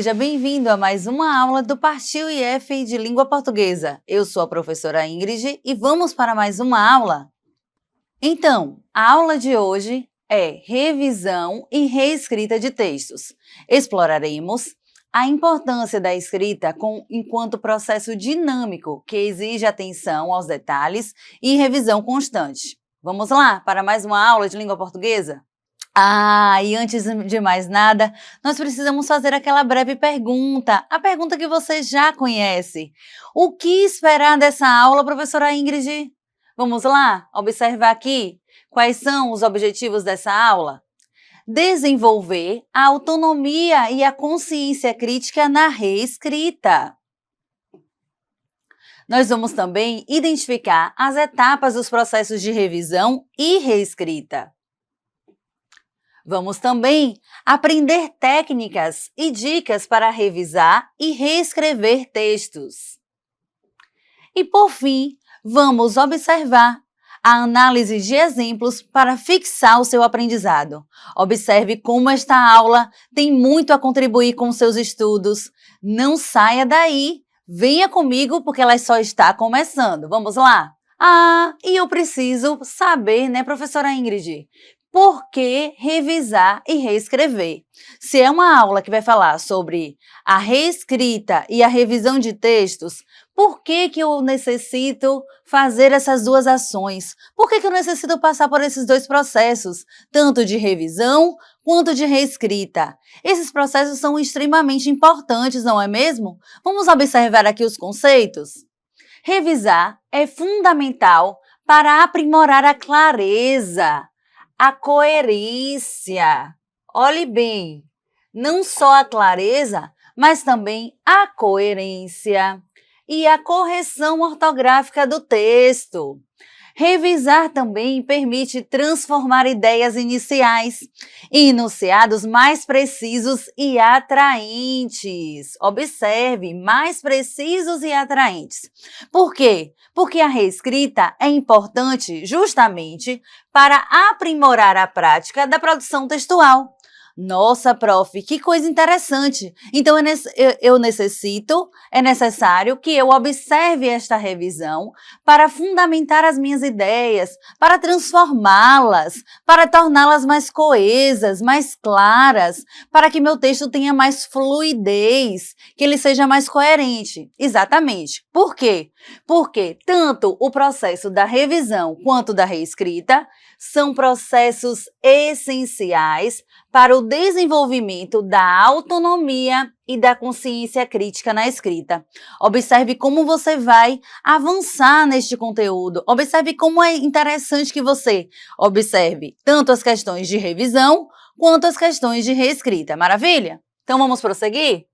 Seja bem-vindo a mais uma aula do Partiu IF de Língua Portuguesa. Eu sou a professora Ingrid e vamos para mais uma aula? Então, a aula de hoje é revisão e reescrita de textos. Exploraremos a importância da escrita enquanto processo dinâmico que exige atenção aos detalhes e revisão constante. Vamos lá para mais uma aula de língua portuguesa? E antes de mais nada, nós precisamos fazer aquela breve pergunta, a pergunta que você já conhece. O que esperar dessa aula, professora Ingrid? Vamos lá, observar aqui quais são os objetivos dessa aula? Desenvolver a autonomia e a consciência crítica na reescrita. Nós vamos também identificar as etapas dos processos de revisão e reescrita. Vamos também aprender técnicas e dicas para revisar e reescrever textos. E, por fim, vamos observar a análise de exemplos para fixar o seu aprendizado. Observe como esta aula tem muito a contribuir com seus estudos. Não saia daí, venha comigo porque ela só está começando. Vamos lá? E eu preciso saber, né, professora Ingrid? Por que revisar e reescrever? Se é uma aula que vai falar sobre a reescrita e a revisão de textos, por que eu necessito fazer essas duas ações? Por que eu necessito passar por esses dois processos, tanto de revisão quanto de reescrita? Esses processos são extremamente importantes, não é mesmo? Vamos observar aqui os conceitos? Revisar é fundamental para aprimorar a clareza, a coerência. Olhe bem, não só a clareza, mas também a coerência e a correção ortográfica do texto. Revisar também permite transformar ideias iniciais em enunciados mais precisos e atraentes. Observe, mais precisos e atraentes. Por quê? Porque a reescrita é importante justamente para aprimorar a prática da produção textual. Nossa, prof, que coisa interessante! Então, é necessário que eu observe esta revisão para fundamentar as minhas ideias, para transformá-las, para torná-las mais coesas, mais claras, para que meu texto tenha mais fluidez, que ele seja mais coerente. Exatamente. Por quê? Porque tanto o processo da revisão quanto da reescrita são processos essenciais para o desenvolvimento da autonomia e da consciência crítica na escrita. Observe como você vai avançar neste conteúdo. Observe como é interessante que você observe tanto as questões de revisão quanto as questões de reescrita. Maravilha? Então vamos prosseguir?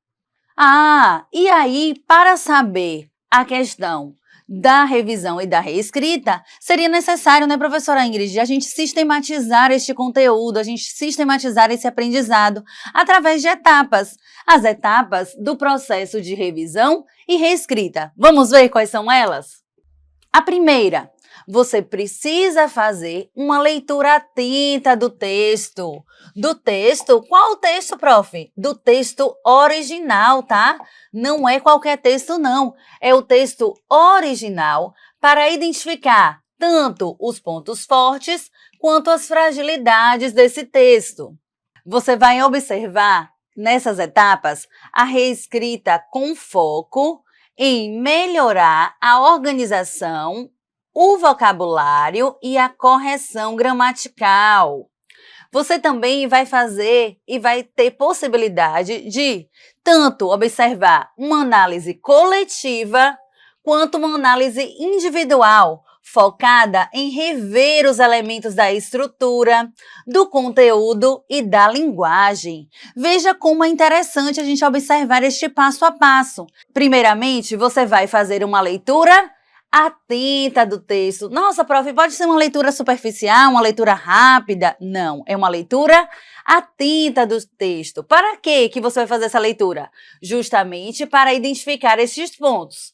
E aí, para saber a questão da revisão e da reescrita, seria necessário, né, professora Ingrid, a gente sistematizar este conteúdo, a gente sistematizar esse aprendizado através de etapas. As etapas do processo de revisão e reescrita. Vamos ver quais são elas? A primeira, você precisa fazer uma leitura atenta do texto. Do texto? Qual texto, prof? Do texto original, tá? Não é qualquer texto, não. É o texto original para identificar tanto os pontos fortes quanto as fragilidades desse texto. Você vai observar nessas etapas a reescrita com foco em melhorar a organização, o vocabulário e a correção gramatical. Você também vai fazer e vai ter possibilidade de tanto observar uma análise coletiva quanto uma análise individual, focada em rever os elementos da estrutura, do conteúdo e da linguagem. Veja como é interessante a gente observar este passo a passo. Primeiramente, você vai fazer uma leitura atenta do texto. Nossa, prof, pode ser uma leitura superficial, uma leitura rápida? Não, é uma leitura atenta do texto. Para quê que você vai fazer essa leitura? Justamente para identificar estes pontos.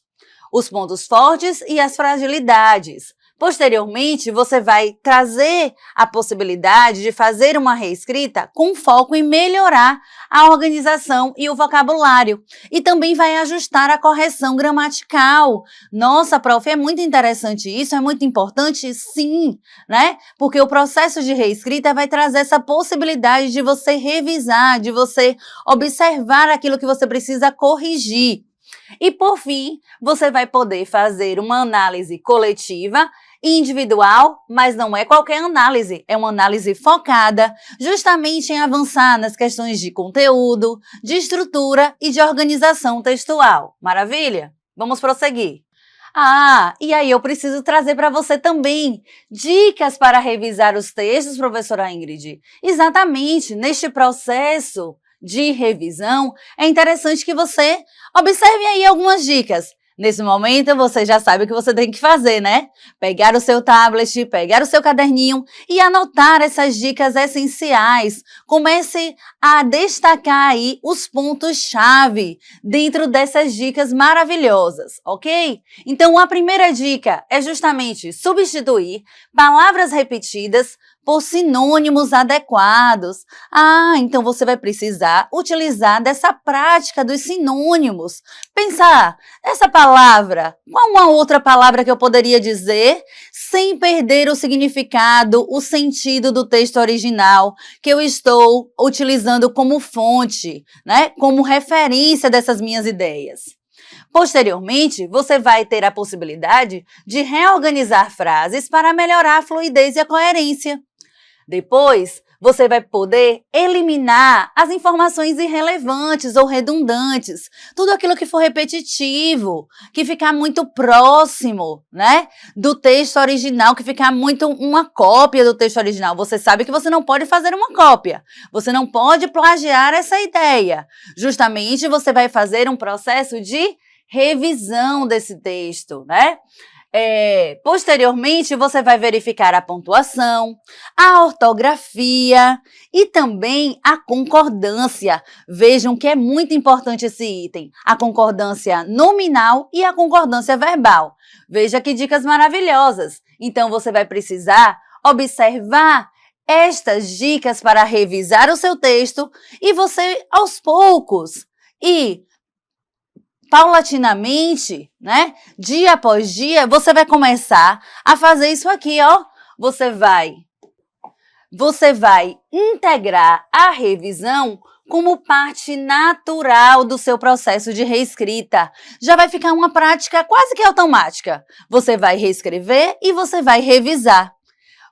Os pontos fortes e as fragilidades, Posteriormente, você vai trazer a possibilidade de fazer uma reescrita com foco em melhorar a organização e o vocabulário. E também vai ajustar a correção gramatical. Nossa, prof, é muito interessante isso, é muito importante? Sim, né? Porque o processo de reescrita vai trazer essa possibilidade de você revisar, de você observar aquilo que você precisa corrigir. E, por fim, você vai poder fazer uma análise coletiva individual, mas não é qualquer análise, é uma análise focada justamente em avançar nas questões de conteúdo, de estrutura e de organização textual. Maravilha? Vamos prosseguir. E aí eu preciso trazer para você também dicas para revisar os textos, professora Ingrid. Exatamente, neste processo de revisão, é interessante que você observe aí algumas dicas. Nesse momento, você já sabe o que você tem que fazer, né? Pegar o seu tablet, pegar o seu caderninho e anotar essas dicas essenciais. Comece a destacar aí os pontos-chave dentro dessas dicas maravilhosas, ok? Então, a primeira dica é justamente substituir palavras repetidas por sinônimos adequados. Então você vai precisar utilizar dessa prática dos sinônimos. Pensar, essa palavra, qual uma outra palavra que eu poderia dizer sem perder o significado, o sentido do texto original que eu estou utilizando como fonte, né? Como referência dessas minhas ideias. Posteriormente, você vai ter a possibilidade de reorganizar frases para melhorar a fluidez e a coerência. Depois, você vai poder eliminar as informações irrelevantes ou redundantes, tudo aquilo que for repetitivo, que ficar muito próximo, né, do texto original, que ficar muito uma cópia do texto original. Você sabe que você não pode fazer uma cópia, você não pode plagiar essa ideia. Justamente, você vai fazer um processo de revisão desse texto, né? Posteriormente, você vai verificar a pontuação, a ortografia e também a concordância. Vejam que é muito importante esse item, a concordância nominal e a concordância verbal. Veja que dicas maravilhosas. Então, você vai precisar observar estas dicas para revisar o seu texto e você, aos poucos, paulatinamente, né? Dia após dia, você vai começar a fazer isso aqui, ó. Você vai integrar a revisão como parte natural do seu processo de reescrita. Já vai ficar uma prática quase que automática. Você vai reescrever e você vai revisar.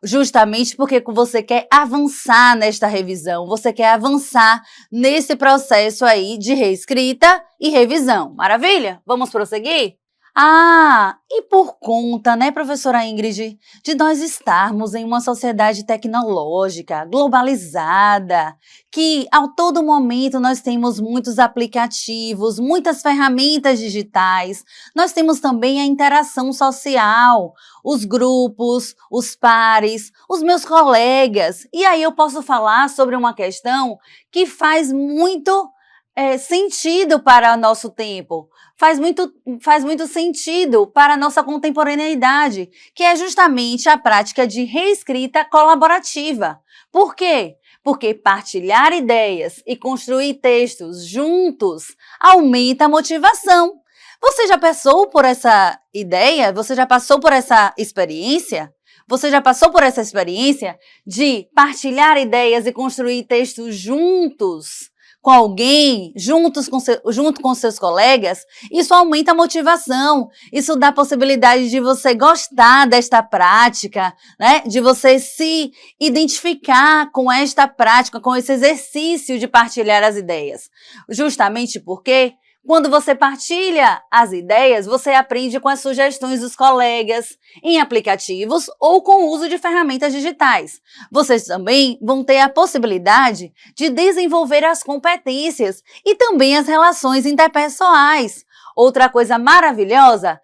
Justamente porque você quer avançar nesta revisão, você quer avançar nesse processo aí de reescrita e revisão. Maravilha? Vamos prosseguir? E por conta, né, professora Ingrid, de nós estarmos em uma sociedade tecnológica, globalizada, que a todo momento nós temos muitos aplicativos, muitas ferramentas digitais, nós temos também a interação social, os grupos, os pares, os meus colegas. E aí eu posso falar sobre uma questão que faz muito sentido para o nosso tempo, faz muito sentido para a nossa contemporaneidade, que é justamente a prática de reescrita colaborativa. Por quê? Porque partilhar ideias e construir textos juntos aumenta a motivação. Você já passou por essa ideia? Você já passou por essa experiência? Você já passou por essa experiência de partilhar ideias e construir textos juntos com alguém, junto com seus colegas? Isso aumenta a motivação, isso dá a possibilidade de você gostar desta prática, né? De você se identificar com esta prática, com esse exercício de partilhar as ideias. Justamente porque quando você partilha as ideias, você aprende com as sugestões dos colegas, em aplicativos ou com o uso de ferramentas digitais. Vocês também vão ter a possibilidade de desenvolver as competências e também as relações interpessoais. Outra coisa maravilhosa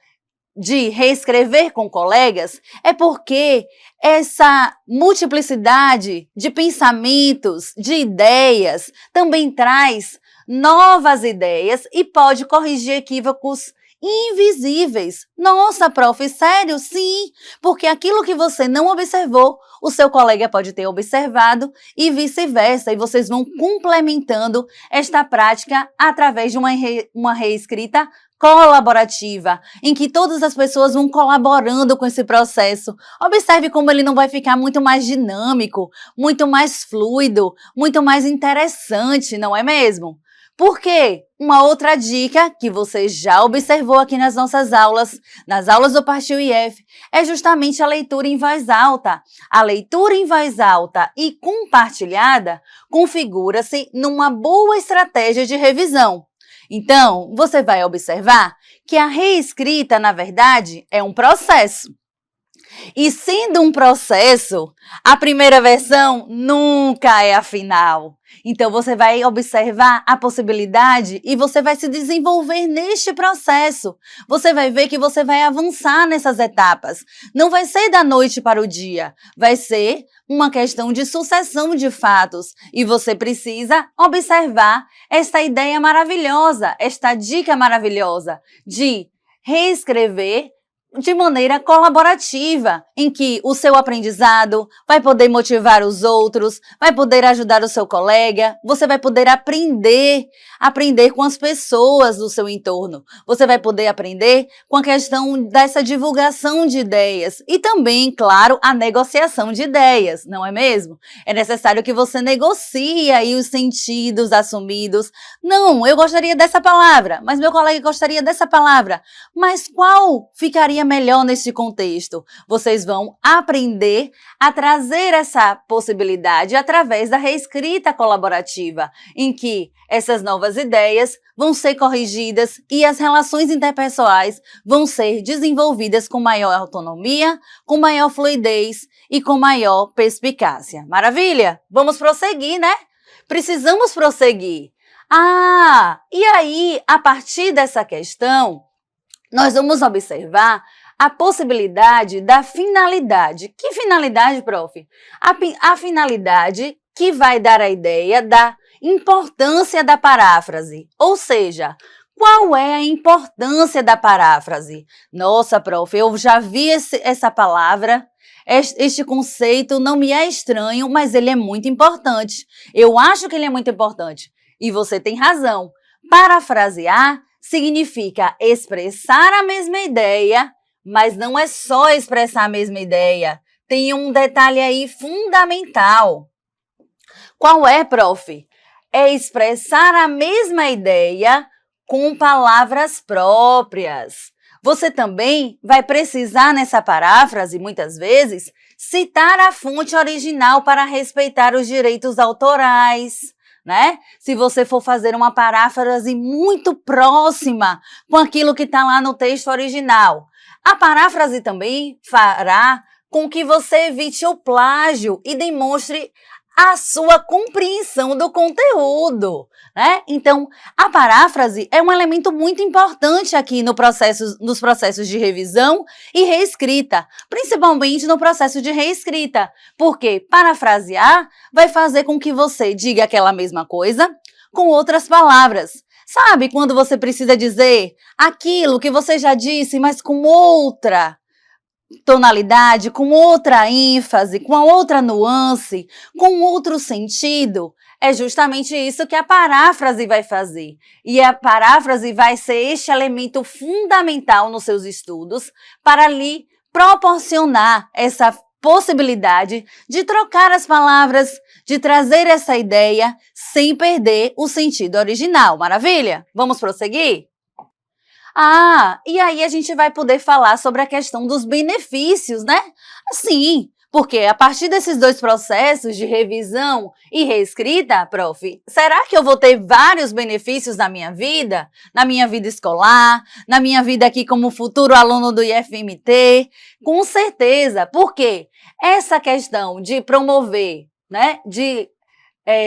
de reescrever com colegas é porque essa multiplicidade de pensamentos, de ideias, também traz novas ideias e pode corrigir equívocos invisíveis. Nossa, prof, sério? Sim, porque aquilo que você não observou, o seu colega pode ter observado e vice-versa, e vocês vão complementando esta prática através de uma reescrita colaborativa, em que todas as pessoas vão colaborando com esse processo. Observe como ele não vai ficar muito mais dinâmico, muito mais fluido, muito mais interessante, não é mesmo? Por quê? Uma outra dica que você já observou aqui nas nossas aulas, nas aulas do Partiu IF, é justamente a leitura em voz alta. A leitura em voz alta e compartilhada configura-se numa boa estratégia de revisão. Então, você vai observar que a reescrita, na verdade, é um processo. E sendo um processo, a primeira versão nunca é a final. Então, você vai observar a possibilidade e você vai se desenvolver neste processo. Você vai ver que você vai avançar nessas etapas. Não vai ser da noite para o dia, vai ser uma questão de sucessão de fatos. E você precisa observar esta ideia maravilhosa, esta dica maravilhosa de reescrever de maneira colaborativa, em que o seu aprendizado vai poder motivar os outros, vai poder ajudar o seu colega, você vai poder aprender com as pessoas do seu entorno, você vai poder aprender com a questão dessa divulgação de ideias e também, claro, a negociação de ideias, não é mesmo? É necessário que você negocie aí os sentidos assumidos. Não, eu gostaria dessa palavra, mas meu colega gostaria dessa palavra. Mas qual ficaria melhor neste contexto? Vocês vão aprender a trazer essa possibilidade através da reescrita colaborativa, em que essas novas ideias vão ser corrigidas e as relações interpessoais vão ser desenvolvidas com maior autonomia, com maior fluidez e com maior perspicácia. Maravilha? Vamos prosseguir, né? Precisamos prosseguir. E aí, a partir dessa questão, nós vamos observar a possibilidade da finalidade. Que finalidade, prof? A finalidade que vai dar a ideia da importância da paráfrase. Ou seja, qual é a importância da paráfrase? Nossa, prof, eu já vi essa palavra, este conceito não me é estranho, mas ele é muito importante. Eu acho que ele é muito importante. E você tem razão. Parafrasear significa expressar a mesma ideia, mas não é só expressar a mesma ideia. Tem um detalhe aí fundamental. Qual é, prof? É expressar a mesma ideia com palavras próprias. Você também vai precisar, nessa paráfrase, muitas vezes, citar a fonte original para respeitar os direitos autorais, né? Se você for fazer uma paráfrase muito próxima com aquilo que está lá no texto original. A paráfrase também fará com que você evite o plágio e demonstre a sua compreensão do conteúdo, né? Então, a paráfrase é um elemento muito importante aqui nos processos de revisão e reescrita, principalmente no processo de reescrita, porque parafrasear vai fazer com que você diga aquela mesma coisa com outras palavras. Sabe quando você precisa dizer aquilo que você já disse, mas com outra tonalidade, com outra ênfase, com outra nuance, com outro sentido? É justamente isso que a paráfrase vai fazer. E a paráfrase vai ser este elemento fundamental nos seus estudos para lhe proporcionar essa possibilidade de trocar as palavras, de trazer essa ideia sem perder o sentido original. Maravilha? Vamos prosseguir? E aí a gente vai poder falar sobre a questão dos benefícios, né? Sim, porque a partir desses dois processos de revisão e reescrita, prof, será que eu vou ter vários benefícios na minha vida escolar, na minha vida aqui como futuro aluno do IFMT? Com certeza, porque essa questão de promover, né, de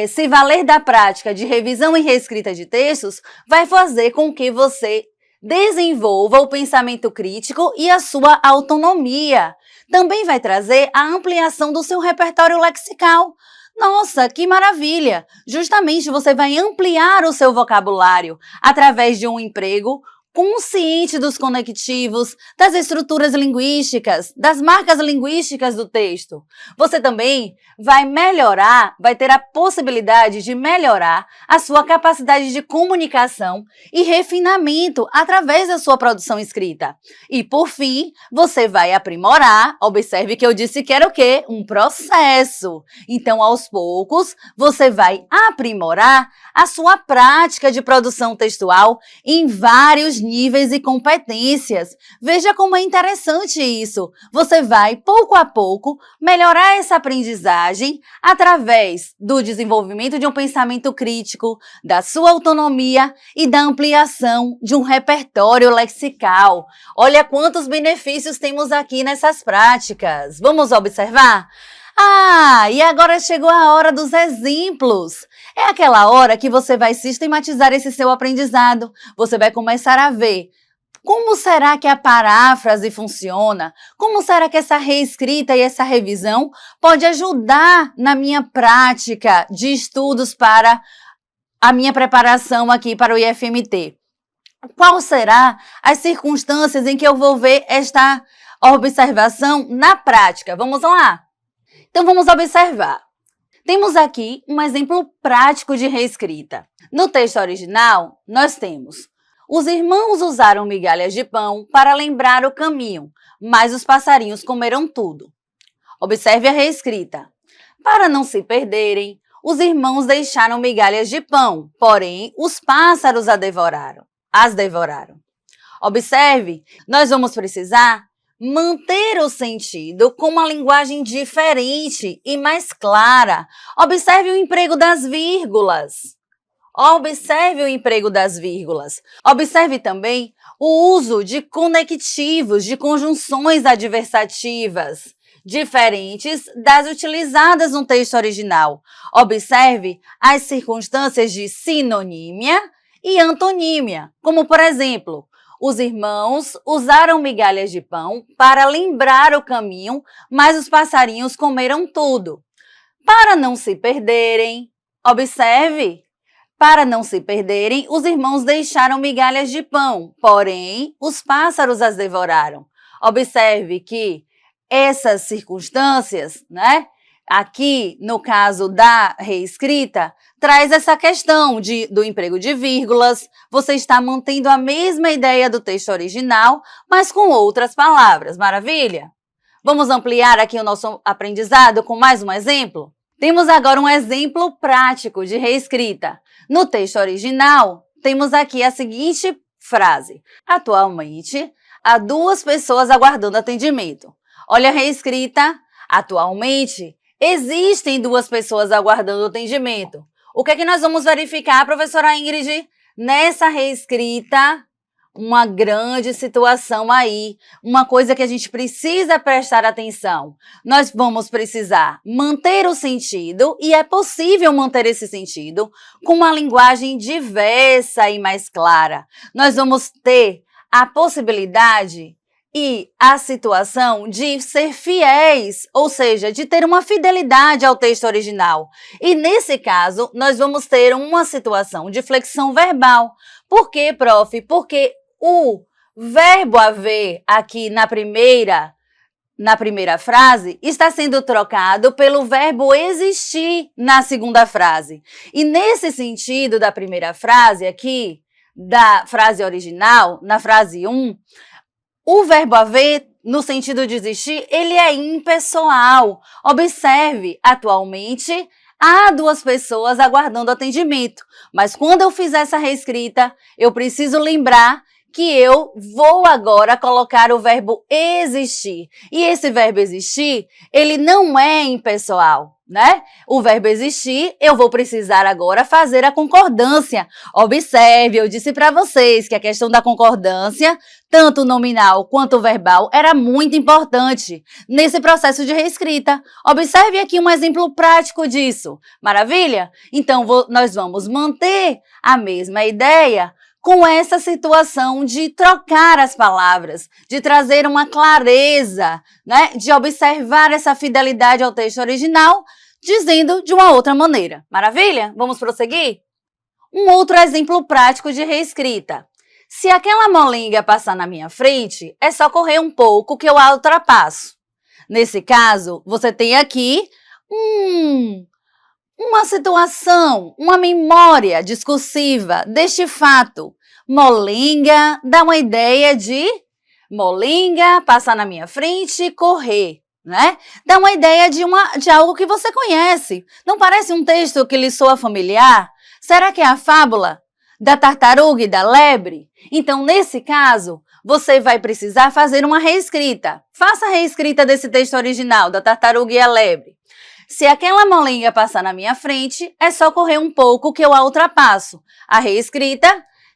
se valer da prática de revisão e reescrita de textos vai fazer com que você desenvolva o pensamento crítico e a sua autonomia. Também vai trazer a ampliação do seu repertório lexical. Nossa, que maravilha! Justamente você vai ampliar o seu vocabulário através de um emprego consciente dos conectivos, das estruturas linguísticas, das marcas linguísticas do texto. Você também vai melhorar, vai ter a possibilidade de melhorar a sua capacidade de comunicação e refinamento através da sua produção escrita. E, por fim, você vai aprimorar, observe que eu disse que era o quê? Um processo. Então, aos poucos, você vai aprimorar a sua prática de produção textual em vários níveis e competências. Veja como é interessante isso. Você vai, pouco a pouco, melhorar essa aprendizagem através do desenvolvimento de um pensamento crítico, da sua autonomia e da ampliação de um repertório lexical. Olha quantos benefícios temos aqui nessas práticas. Vamos observar? E agora chegou a hora dos exemplos. É aquela hora que você vai sistematizar esse seu aprendizado. Você vai começar a ver como será que a paráfrase funciona, como será que essa reescrita e essa revisão pode ajudar na minha prática de estudos para a minha preparação aqui para o IFMT. Qual será as circunstâncias em que eu vou ver esta observação na prática? Vamos lá? Então, vamos observar. Temos aqui um exemplo prático de reescrita. No texto original, nós temos: os irmãos usaram migalhas de pão para lembrar o caminho, mas os passarinhos comeram tudo. Observe a reescrita. Para não se perderem, os irmãos deixaram migalhas de pão, porém os pássaros as devoraram. Observe, nós vamos precisar manter o sentido com uma linguagem diferente e mais clara. Observe o emprego das vírgulas. Observe também o uso de conectivos, de conjunções adversativas, diferentes das utilizadas no texto original. Observe as circunstâncias de sinonímia e antonímia, como, por exemplo, os irmãos usaram migalhas de pão para lembrar o caminho, mas os passarinhos comeram tudo. Para não se perderem, observe, para não se perderem, os irmãos deixaram migalhas de pão, porém os pássaros as devoraram. Observe que essas circunstâncias, aqui no caso da reescrita, traz essa questão do emprego de vírgulas. Você está mantendo a mesma ideia do texto original, mas com outras palavras. Maravilha? Vamos ampliar aqui o nosso aprendizado com mais um exemplo? Temos agora um exemplo prático de reescrita. No texto original, temos aqui a seguinte frase: atualmente, há 2 pessoas aguardando atendimento. Olha a reescrita. Atualmente, existem 2 pessoas aguardando atendimento. O que é que nós vamos verificar, professora Ingrid? Nessa reescrita, uma grande situação aí, uma coisa que a gente precisa prestar atenção. Nós vamos precisar manter o sentido, e é possível manter esse sentido, com uma linguagem diversa e mais clara. Nós vamos ter a possibilidade e a situação de ser fiéis, ou seja, de ter uma fidelidade ao texto original. E nesse caso, nós vamos ter uma situação de flexão verbal. Por quê, prof? Porque o verbo haver aqui na primeira frase está sendo trocado pelo verbo existir na segunda frase. E nesse sentido da primeira frase aqui, da frase original, na frase 1, o verbo haver, no sentido de existir, ele é impessoal. Observe, atualmente, há 2 pessoas aguardando atendimento. Mas quando eu fizer essa reescrita, eu preciso lembrar que eu vou agora colocar o verbo existir. E esse verbo existir, ele não é impessoal, O verbo existir, eu vou precisar agora fazer a concordância. Observe, eu disse para vocês que a questão da concordância, tanto nominal quanto verbal, era muito importante nesse processo de reescrita. Observe aqui um exemplo prático disso. Maravilha? Então, nós vamos manter a mesma ideia com essa situação de trocar as palavras, de trazer uma clareza, de observar essa fidelidade ao texto original, dizendo de uma outra maneira. Maravilha? Vamos prosseguir? Um outro exemplo prático de reescrita. Se aquela molenga passar na minha frente, é só correr um pouco que eu a ultrapasso. Nesse caso, você tem aqui uma situação, uma memória discursiva deste fato. Molenga dá uma ideia de molenga, passar na minha frente, correr, né? Dá uma ideia de algo que você conhece. Não parece um texto que lhe soa familiar? Será que é a fábula da tartaruga e da lebre? Então, nesse caso, você vai precisar fazer uma reescrita. Faça a reescrita desse texto original, da tartaruga e a lebre. Se aquela molenga passar na minha frente, é só correr um pouco que eu a ultrapasso. A reescrita: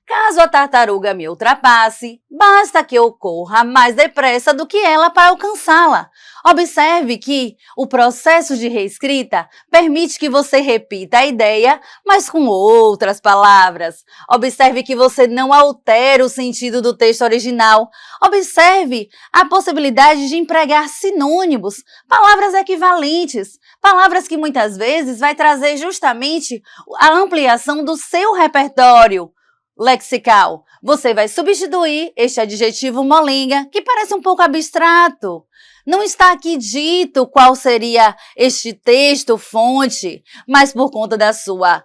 caso a tartaruga me ultrapasse, basta que eu corra mais depressa do que ela para alcançá-la. Observe que o processo de reescrita permite que você repita a ideia, mas com outras palavras. Observe que você não altera o sentido do texto original. Observe a possibilidade de empregar sinônimos, palavras equivalentes, palavras que muitas vezes vai trazer justamente a ampliação do seu repertório lexical. Você vai substituir este adjetivo molenga, que parece um pouco abstrato. Não está aqui dito qual seria este texto, fonte, mas por conta da sua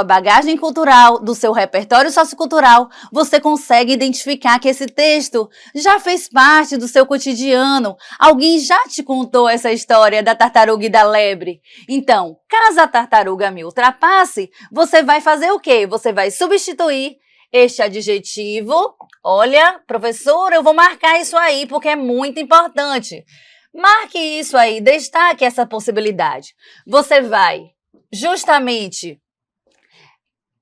bagagem cultural, do seu repertório sociocultural, você consegue identificar que esse texto já fez parte do seu cotidiano. Alguém já te contou essa história da tartaruga e da lebre. Então, caso a tartaruga me ultrapasse, você vai fazer o quê? Você vai substituir este adjetivo. Olha, professor, eu vou marcar isso aí porque é muito importante. Marque isso aí, destaque essa possibilidade. Você vai justamente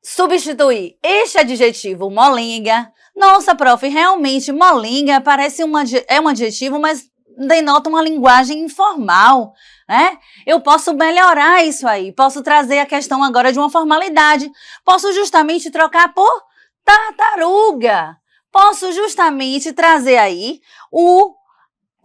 substituir este adjetivo molenga. Nossa, prof, realmente molenga parece um adjetivo, mas denota uma linguagem informal, né? Eu posso melhorar isso aí, posso trazer a questão agora de uma formalidade, posso justamente trocar por tartaruga, posso justamente trazer aí o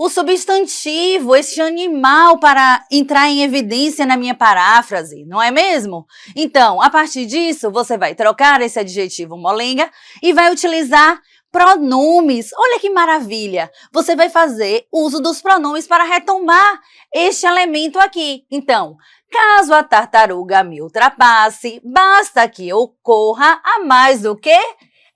substantivo, este animal, para entrar em evidência na minha paráfrase, não é mesmo? Então, a partir disso, você vai trocar esse adjetivo molenga e vai utilizar pronomes. Olha que maravilha! Você vai fazer uso dos pronomes para retomar este elemento aqui. Então, caso a tartaruga me ultrapasse, basta que eu corra a mais do que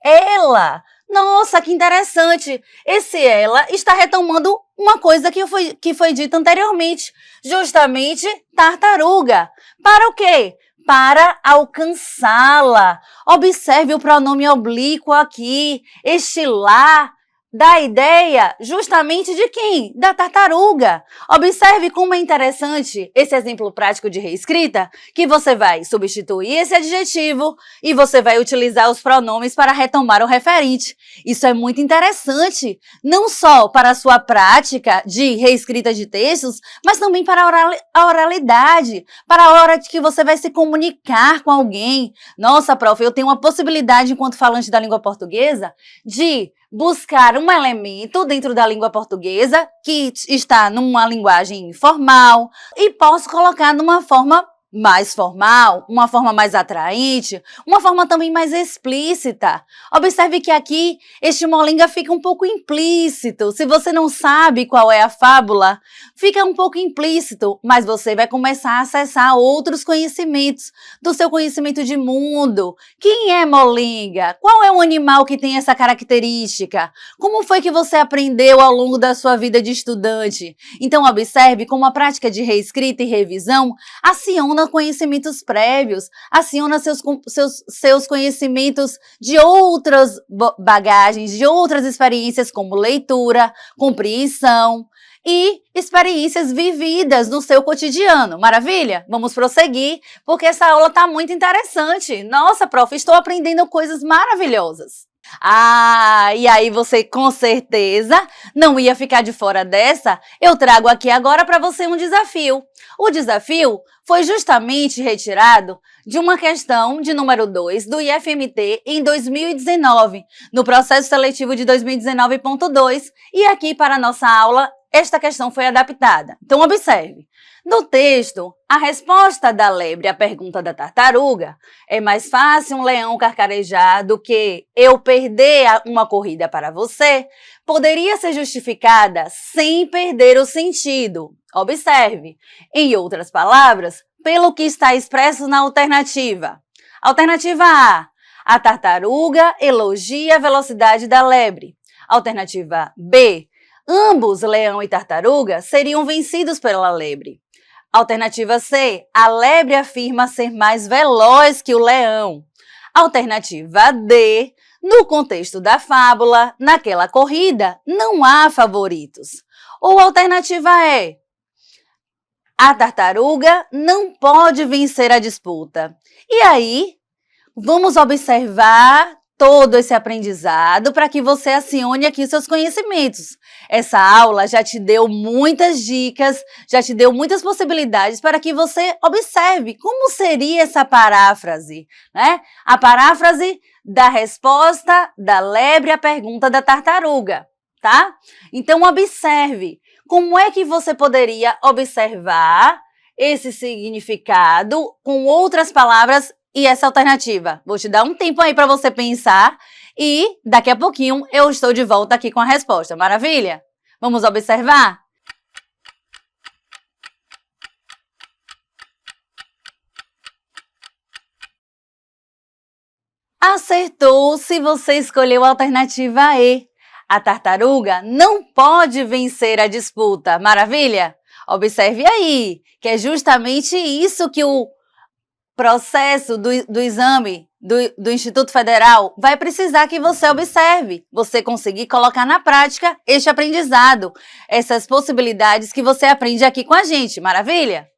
ela. Nossa, que interessante! Esse ela está retomando uma coisa que foi dita anteriormente, justamente tartaruga. Para o quê? Para alcançá-la. Observe o pronome oblíquo aqui, este lá, dá ideia justamente de quem? Da tartaruga. Observe como é interessante esse exemplo prático de reescrita, que você vai substituir esse adjetivo e você vai utilizar os pronomes para retomar o referente. Isso é muito interessante, não só para a sua prática de reescrita de textos, mas também para a oralidade, para a hora que você vai se comunicar com alguém. Nossa, prof, eu tenho uma possibilidade, enquanto falante da língua portuguesa, de buscar um elemento dentro da língua portuguesa que está numa linguagem formal e posso colocar numa forma mais formal, uma forma mais atraente, uma forma também mais explícita. Observe que aqui este molenga fica um pouco implícito. Se você não sabe qual é a fábula, fica um pouco implícito, mas você vai começar a acessar outros conhecimentos do seu conhecimento de mundo. Quem é molenga? Qual é o animal que tem essa característica? Como foi que você aprendeu ao longo da sua vida de estudante? Então observe como a prática de reescrita e revisão aciona conhecimentos prévios, aciona seus conhecimentos de outras bagagens, de outras experiências como leitura, compreensão e experiências vividas no seu cotidiano. Maravilha? Vamos prosseguir, porque essa aula está muito interessante. Nossa, prof, estou aprendendo coisas maravilhosas. Ah, e aí você com certeza não ia ficar de fora dessa? Eu trago aqui agora para você um desafio. O desafio foi justamente retirado de uma questão de número 2 do IFMT em 2019, no processo seletivo de 2019.2, e aqui para a nossa aula esta questão foi adaptada. Então observe, No texto, a resposta da lebre à pergunta da tartaruga é mais fácil um leão carcarejar do que eu perder uma corrida para você, poderia ser justificada sem perder o sentido. Observe, em outras palavras, pelo que está expresso na alternativa. Alternativa A tartaruga elogia a velocidade da lebre. Alternativa B, ambos, leão e tartaruga, seriam vencidos pela lebre. Alternativa C, a lebre afirma ser mais veloz que o leão. Alternativa D, no contexto da fábula, naquela corrida, não há favoritos. Ou alternativa E, a tartaruga não pode vencer a disputa. E aí, vamos observar todo esse aprendizado para que você acione aqui seus conhecimentos. Essa aula já te deu muitas dicas, já te deu muitas possibilidades para que você observe como seria essa paráfrase, né? A paráfrase da resposta da lebre à pergunta da tartaruga, tá? Então, observe como é que você poderia observar esse significado com outras palavras e essa alternativa. Vou te dar um tempo aí para você pensar e daqui a pouquinho eu estou de volta aqui com a resposta. Maravilha? Vamos observar? Acertou se você escolheu a alternativa E. A tartaruga não pode vencer a disputa. Maravilha? Observe aí, que é justamente isso que o processo do exame do Instituto Federal vai precisar que você observe, você conseguir colocar na prática este aprendizado, essas possibilidades que você aprende aqui com a gente, maravilha?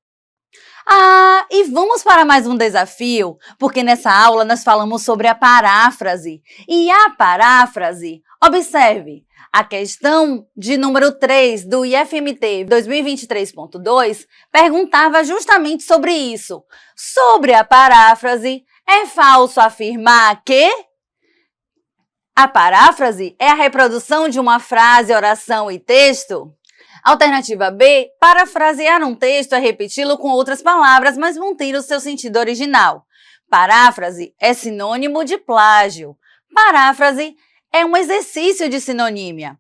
E vamos para mais um desafio, porque nessa aula nós falamos sobre a paráfrase. E a paráfrase, observe, a questão de número 3 do IFMT 2023.2 perguntava justamente sobre isso. Sobre a paráfrase, é falso afirmar que a paráfrase é a reprodução de uma frase, oração e texto? Alternativa B, parafrasear um texto é repeti-lo com outras palavras, mas manter o seu sentido original. Paráfrase é sinônimo de plágio. Paráfrase é um exercício de sinonímia.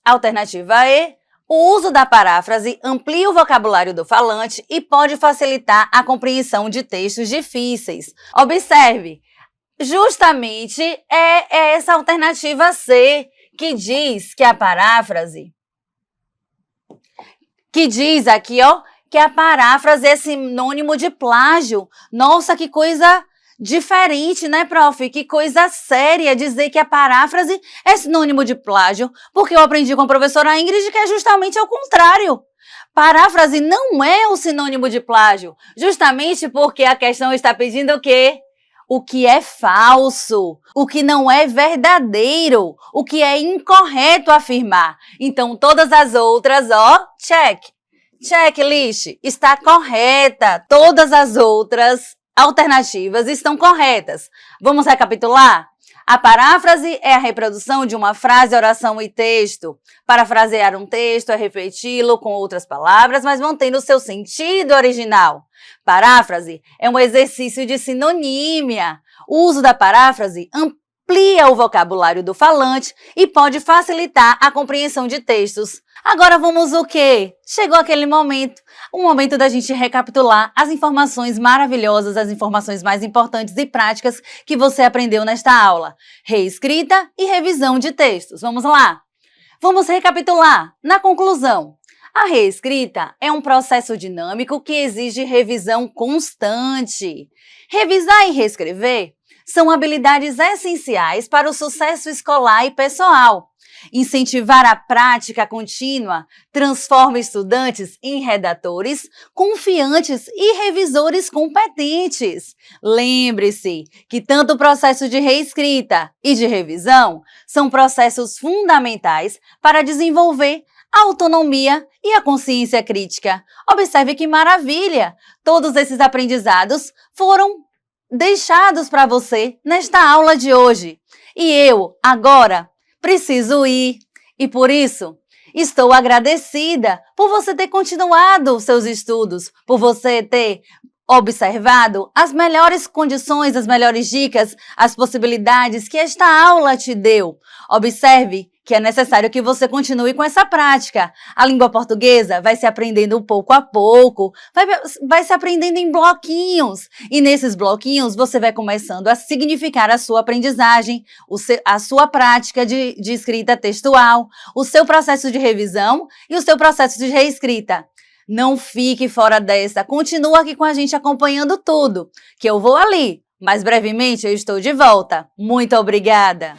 Alternativa E, o uso da paráfrase amplia o vocabulário do falante e pode facilitar a compreensão de textos difíceis. Observe, justamente é essa alternativa C que diz que a paráfrase, que diz aqui, ó, que a paráfrase é sinônimo de plágio. Nossa, que coisa diferente, né, prof? Que coisa séria dizer que a paráfrase é sinônimo de plágio, porque eu aprendi com a professora Ingrid que é justamente ao contrário. Paráfrase não é o sinônimo de plágio, justamente porque a questão está pedindo o quê? O que é falso, o que não é verdadeiro, o que é incorreto afirmar. Então, todas as outras, ó, check. Checklist está correta. Todas as outras alternativas estão corretas. Vamos recapitular? A paráfrase é a reprodução de uma frase, oração e texto. Parafrasear um texto é repeti-lo com outras palavras, mas mantendo o seu sentido original. Paráfrase é um exercício de sinonímia. O uso da paráfrase amplia o vocabulário do falante e pode facilitar a compreensão de textos. Agora vamos o quê? Chegou aquele momento, o momento da gente recapitular as informações maravilhosas, as informações mais importantes e práticas que você aprendeu nesta aula. Reescrita e revisão de textos. Vamos lá? Vamos recapitular. Na conclusão, a reescrita é um processo dinâmico que exige revisão constante. Revisar e reescrever são habilidades essenciais para o sucesso escolar e pessoal. Incentivar a prática contínua transforma estudantes em redatores confiantes e revisores competentes. Lembre-se que tanto o processo de reescrita e de revisão são processos fundamentais para desenvolver a autonomia e a consciência crítica. Observe que maravilha! Todos esses aprendizados foram deixados para você nesta aula de hoje. E eu, agora, preciso ir. E por isso, Estou agradecida por você ter continuado os seus estudos, por você ter observado as melhores condições, as melhores dicas, as possibilidades que esta aula te deu. Observe que é necessário que você continue com essa prática. A língua portuguesa vai se aprendendo pouco a pouco, vai se aprendendo em bloquinhos. E nesses bloquinhos você vai começando a significar a sua aprendizagem, a sua prática de escrita textual, o seu processo de revisão e o seu processo de reescrita. Não fique fora dessa, continua aqui com a gente acompanhando tudo, que eu vou ali, mas brevemente eu estou de volta. Muito obrigada!